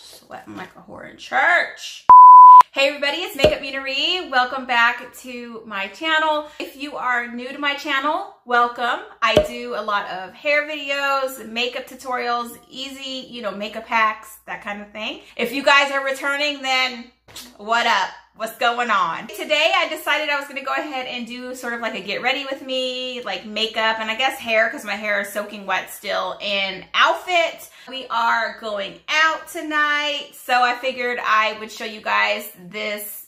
Sweating like a whore in church. Hey everybody, it's MakeupMenaree. Welcome back to my channel. If you are new to my channel, welcome. I do a lot of hair videos, makeup tutorials, easy, makeup hacks, that kind of thing. If you guys are returning, then what up? What's going on? Today I decided I was gonna go ahead and do sort of like a get ready with me, like makeup and I guess hair, because my hair is soaking wet still, and outfit. We are going out tonight, so I figured I would show you guys this.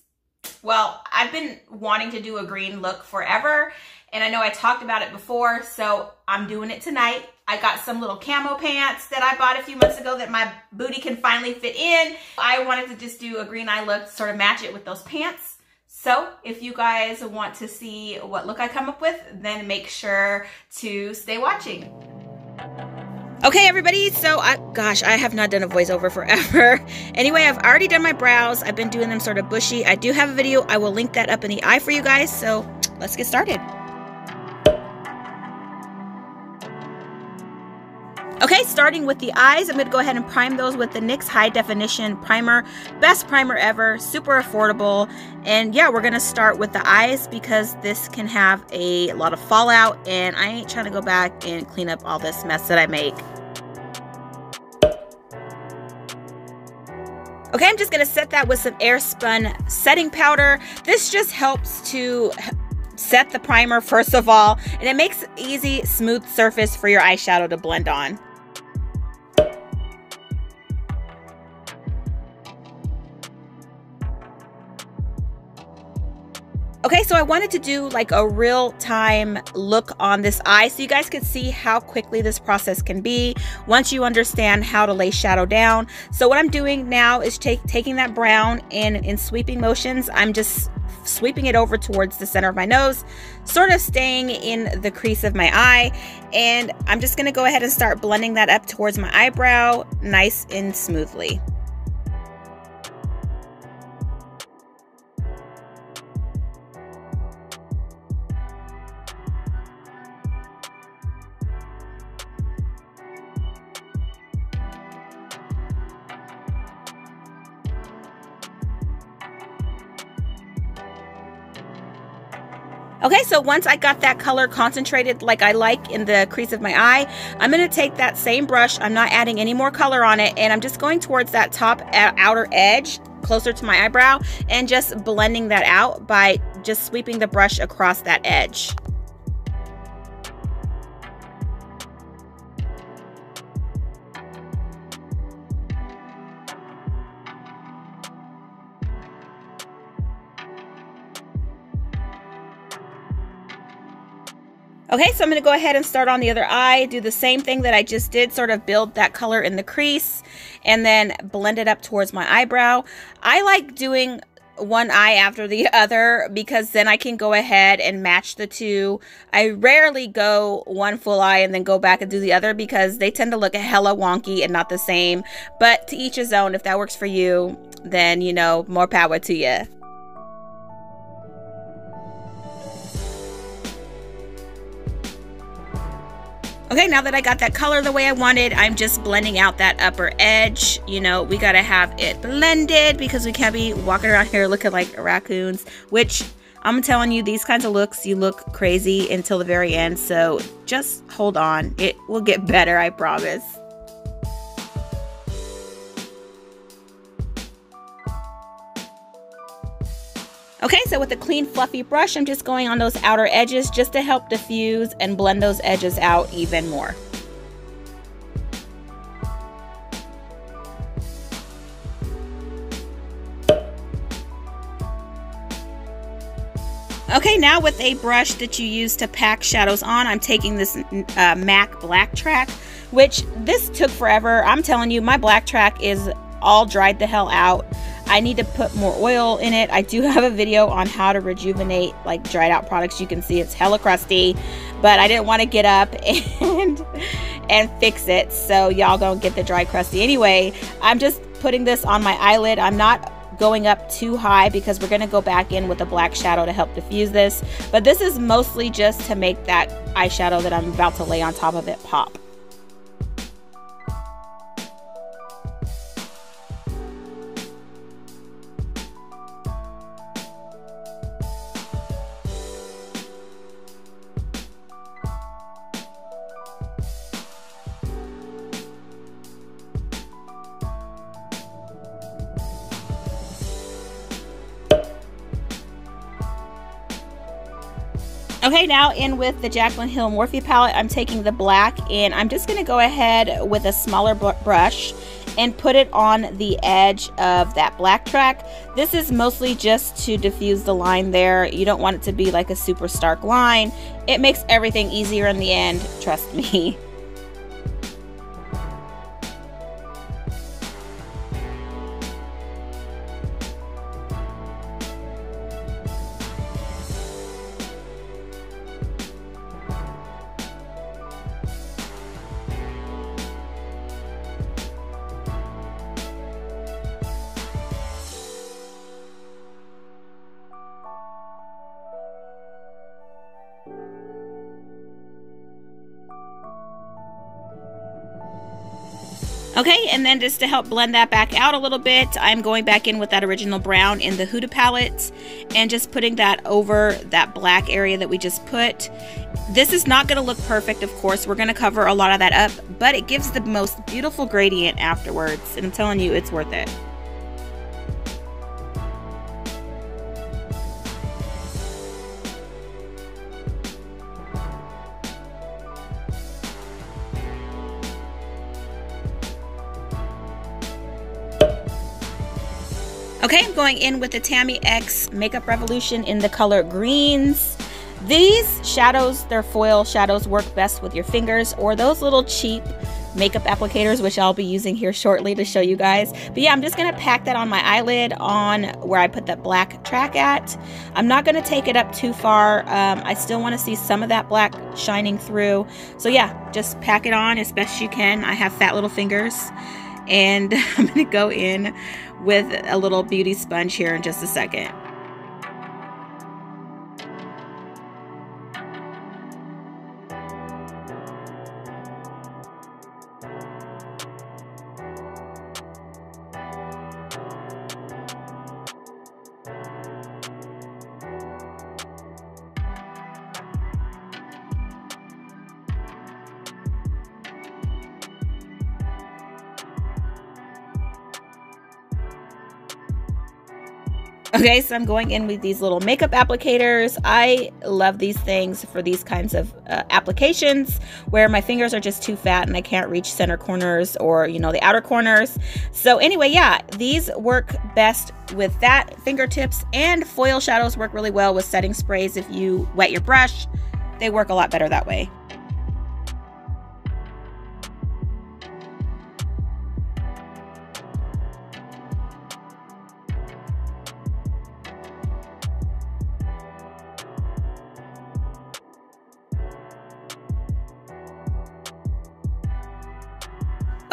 Well, I've been wanting to do a green look forever, and I know I talked about it before, so I'm doing it tonight. I got some little camo pants that I bought a few months ago that my booty can finally fit in. I wanted to just do a green eye look, sort of match it with those pants. So if you guys want to see what look I come up with, then make sure to stay watching. Okay, everybody, so I have not done a voiceover forever. Anyway, I've already done my brows. I've been doing them sort of bushy. I do have a video. I will link that up in the eye for you guys, so let's get started. Okay, starting with the eyes, I'm going to go ahead and prime those with the NYX High Definition Primer. Best primer ever, super affordable. And yeah, we're going to start with the eyes because this can have a lot of fallout and I ain't trying to go back and clean up all this mess that I make. Okay, I'm just going to set that with some Airspun setting powder. This just helps to set the primer first of all, and it makes easy, smooth surface for your eyeshadow to blend on. Okay, so I wanted to do like a real-time look on this eye so you guys could see how quickly this process can be once you understand how to lay shadow down. So what I'm doing now is taking that brown and in sweeping motions, I'm just sweeping it over towards the center of my nose, sort of staying in the crease of my eye, and I'm just going to go ahead and start blending that up towards my eyebrow nice and smoothly. Okay, so once I got that color concentrated like I like in the crease of my eye, I'm going to take that same brush, I'm not adding any more color on it, and I'm just going towards that top outer edge closer to my eyebrow and just blending that out by just sweeping the brush across that edge. Okay, so I'm going to go ahead and start on the other eye, do the same thing that I just did, sort of build that color in the crease, and then blend it up towards my eyebrow. I like doing one eye after the other because then I can go ahead and match the two. I rarely go one full eye and then go back and do the other because they tend to look hella wonky and not the same. But to each his own. If that works for you, then, more power to you. Okay, now that I got that color the way I wanted, I'm just blending out that upper edge. We gotta have it blended because we can't be walking around here looking like raccoons, which I'm telling you, these kinds of looks, you look crazy until the very end. So just hold on. It will get better, I promise. Okay, so with a clean fluffy brush, I'm just going on those outer edges just to help diffuse and blend those edges out even more. Okay, now with a brush that you use to pack shadows on, I'm taking this MAC Black Track, which this took forever. I'm telling you, my black track is all dried the hell out. I need to put more oil in it. I do have a video on how to rejuvenate like dried out products. You can see it's hella crusty, but I didn't want to get up and fix it, so y'all gonna get the dry crusty anyway. I'm just putting this on my eyelid. I'm not going up too high because we're going to go back in with a black shadow to help diffuse this, but this is mostly just to make that eyeshadow that I'm about to lay on top of it pop. Okay, now in with the Jaclyn Hill Morphe palette, I'm taking the black and I'm just going to go ahead with a smaller brush and put it on the edge of that black track. This is mostly just to diffuse the line there. You don't want it to be like a super stark line. It makes everything easier in the end, trust me. Okay, and then just to help blend that back out a little bit, I'm going back in with that original brown in the Huda palette and just putting that over that black area that we just put. This is not going to look perfect, of course. We're going to cover a lot of that up, but it gives the most beautiful gradient afterwards, and I'm telling you, it's worth it. Okay, I'm going in with the Tammi X Makeup Revolution in the color greens. These shadows, they're foil shadows, work best with your fingers or those little cheap makeup applicators, which I'll be using here shortly to show you guys. But yeah, I'm just going to pack that on my eyelid on where I put that black track at. I'm not going to take it up too far. I still want to see some of that black shining through. So yeah, just pack it on as best you can. I have fat little fingers. And I'm going to go in with a little beauty sponge here in just a second. Okay, so I'm going in with these little makeup applicators. I love these things for these kinds of applications where my fingers are just too fat and I can't reach center corners or, you know, the outer corners. So anyway, yeah, these work best with that. Fingertips and foil shadows work really well with setting sprays. If you wet your brush, they work a lot better that way.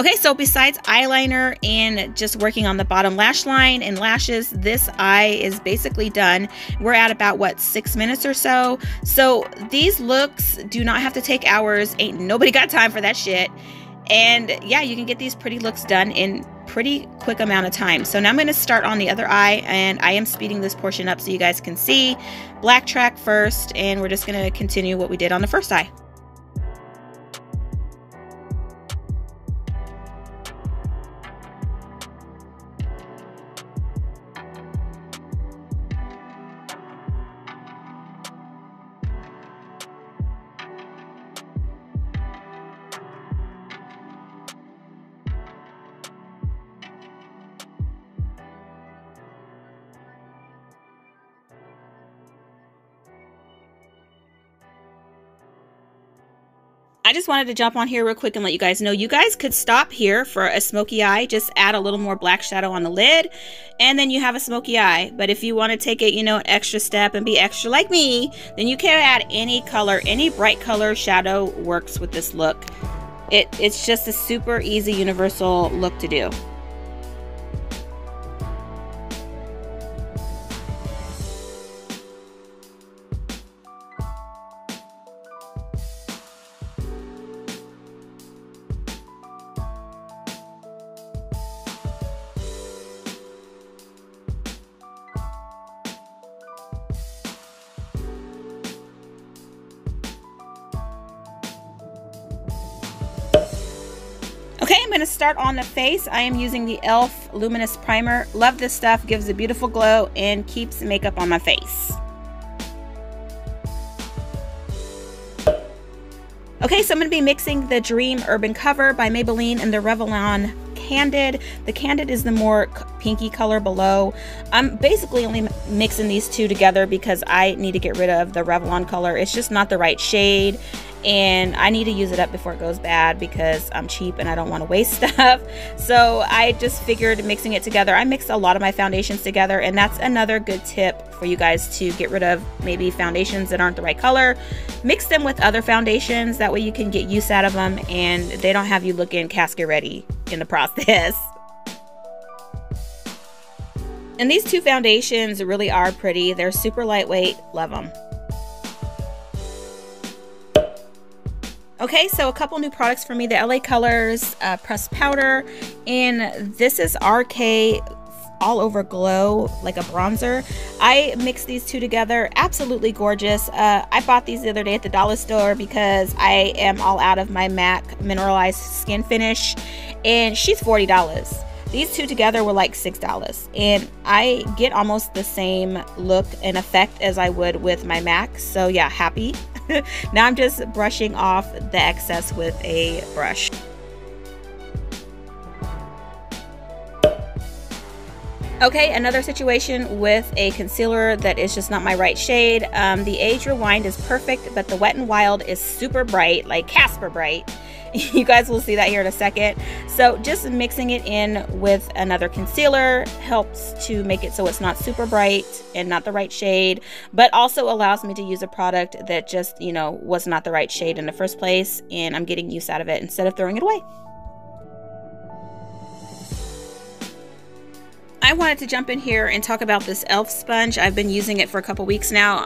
Okay, so besides eyeliner and just working on the bottom lash line and lashes, this eye is basically done. We're at about, what, 6 minutes or so. So these looks do not have to take hours. Ain't nobody got time for that shit. And yeah, you can get these pretty looks done in pretty quick amount of time. So now I'm going to start on the other eye, and I am speeding this portion up so you guys can see. Black track first, and we're just going to continue what we did on the first eye. I just wanted to jump on here real quick and let you guys know you guys could stop here for a smoky eye. Just add a little more black shadow on the lid and then you have a smoky eye. But if you want to take it, you know, an extra step and be extra like me, then you can add any color, any bright color shadow works with this look. It's just a super easy universal look to do. Okay, I'm going to start on the face. I am using the e.l.f. Luminous Primer. Love this stuff. Gives a beautiful glow and keeps makeup on my face. Okay, so I'm going to be mixing the Dream Urban Cover by Maybelline and the Revlon Candid. The Candid is the more pinky color below. I'm basically only mixing these two together because I need to get rid of the Revlon color. It's just not the right shade, and I need to use it up before it goes bad because I'm cheap and I don't want to waste stuff. So I just figured mixing it together. I mix a lot of my foundations together, and that's another good tip for you guys to get rid of maybe foundations that aren't the right color. Mix them with other foundations, that way you can get use out of them and they don't have you looking casket ready in the process. And these two foundations really are pretty. They're super lightweight, love them. Okay, so a couple new products for me, the LA Colors pressed powder, and this is RK All Over Glow, like a bronzer. I mixed these two together, absolutely gorgeous. I bought these the other day at the dollar store because I am all out of my MAC mineralized skin finish, and she's $40. These two together were like $6, and I get almost the same look and effect as I would with my MAC, so yeah, happy. Now I'm just brushing off the excess with a brush. Okay, another situation with a concealer that is just not my right shade. The Age Rewind is perfect, but the Wet n Wild is super bright, like Casper bright. You guys will see that here in a second. So just mixing it in with another concealer helps to make it so it's not super bright and not the right shade, but also allows me to use a product that just, you know, was not the right shade in the first place, and I'm getting use out of it instead of throwing it away. I wanted to jump in here and talk about this e.l.f. sponge. I've been using it for a couple weeks now.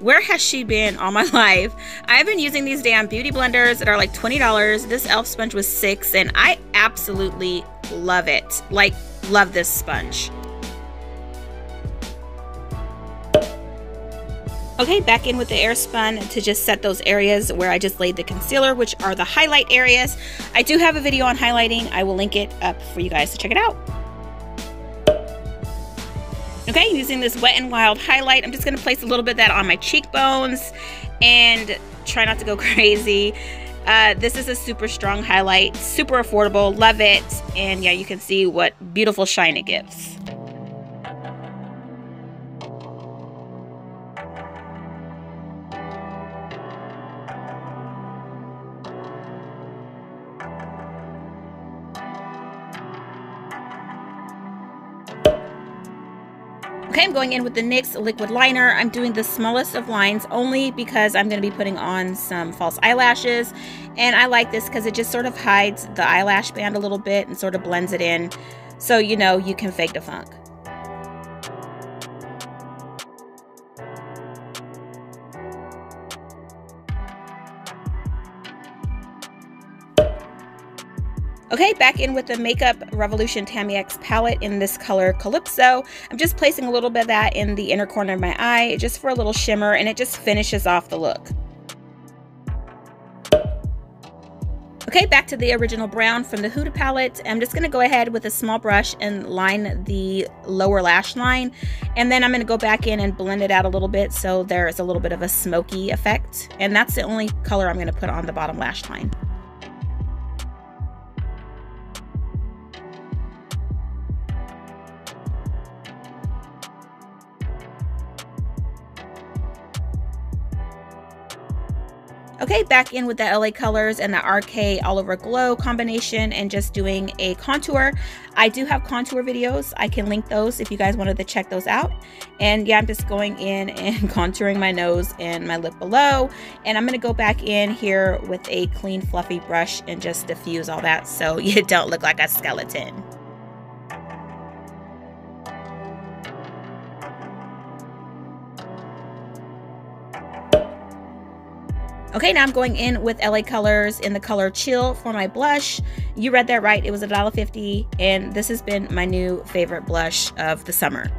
Where has she been all my life? I've been using these damn beauty blenders that are like $20. This e.l.f. sponge was $6, and I absolutely love it. Like, love this sponge. Okay, back in with the Airspun to just set those areas where I just laid the concealer, which are the highlight areas. I do have a video on highlighting. I will link it up for you guys to check it out. Okay, using this Wet n Wild highlight, I'm just going to place a little bit of that on my cheekbones and try not to go crazy. This is a super strong highlight, super affordable, love it, and yeah, you can see what beautiful shine it gives. Okay, I'm going in with the NYX liquid liner. I'm doing the smallest of lines only because I'm going to be putting on some false eyelashes, and I like this because it just sort of hides the eyelash band a little bit and sort of blends it in, so you know you can fake the funk. Okay, back in with the Makeup Revolution Tammi X palette in this color Calypso. I'm just placing a little bit of that in the inner corner of my eye just for a little shimmer, and it just finishes off the look. Okay, back to the original brown from the Huda palette. I'm just going to go ahead with a small brush and line the lower lash line, and then I'm going to go back in and blend it out a little bit so there is a little bit of a smoky effect, and that's the only color I'm going to put on the bottom lash line. Okay, back in with the LA Colors and the RK All Over Glow combination and just doing a contour. I do have contour videos. I can link those if you guys wanted to check those out. And yeah, I'm just going in and contouring my nose and my lip below. And I'm going to go back in here with a clean fluffy brush and just diffuse all that so you don't look like a skeleton. Okay, now I'm going in with LA Colors in the color Chill for my blush. You read that right, it was $1.50, and this has been my new favorite blush of the summer.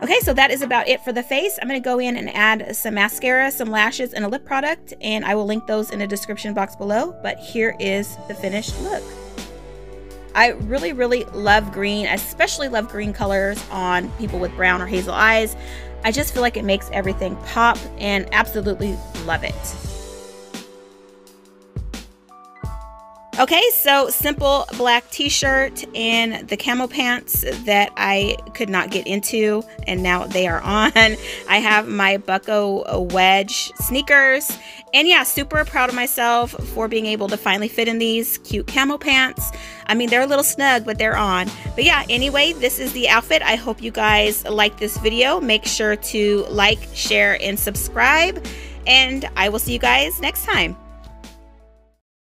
Okay, so that is about it for the face. I'm going to go in and add some mascara, some lashes, and a lip product, and I will link those in the description box below, but here is the finished look. I really love green. I especially love green colors on people with brown or hazel eyes. I just feel like it makes everything pop, and absolutely love it. Okay, so simple black t-shirt and the camo pants that I could not get into, and now they are on. I have my Bucko wedge sneakers, and yeah, super proud of myself for being able to finally fit in these cute camo pants. I mean, they're a little snug, but they're on. But yeah, anyway, this is the outfit. I hope you guys like this video. Make sure to like, share, and subscribe, and I will see you guys next time.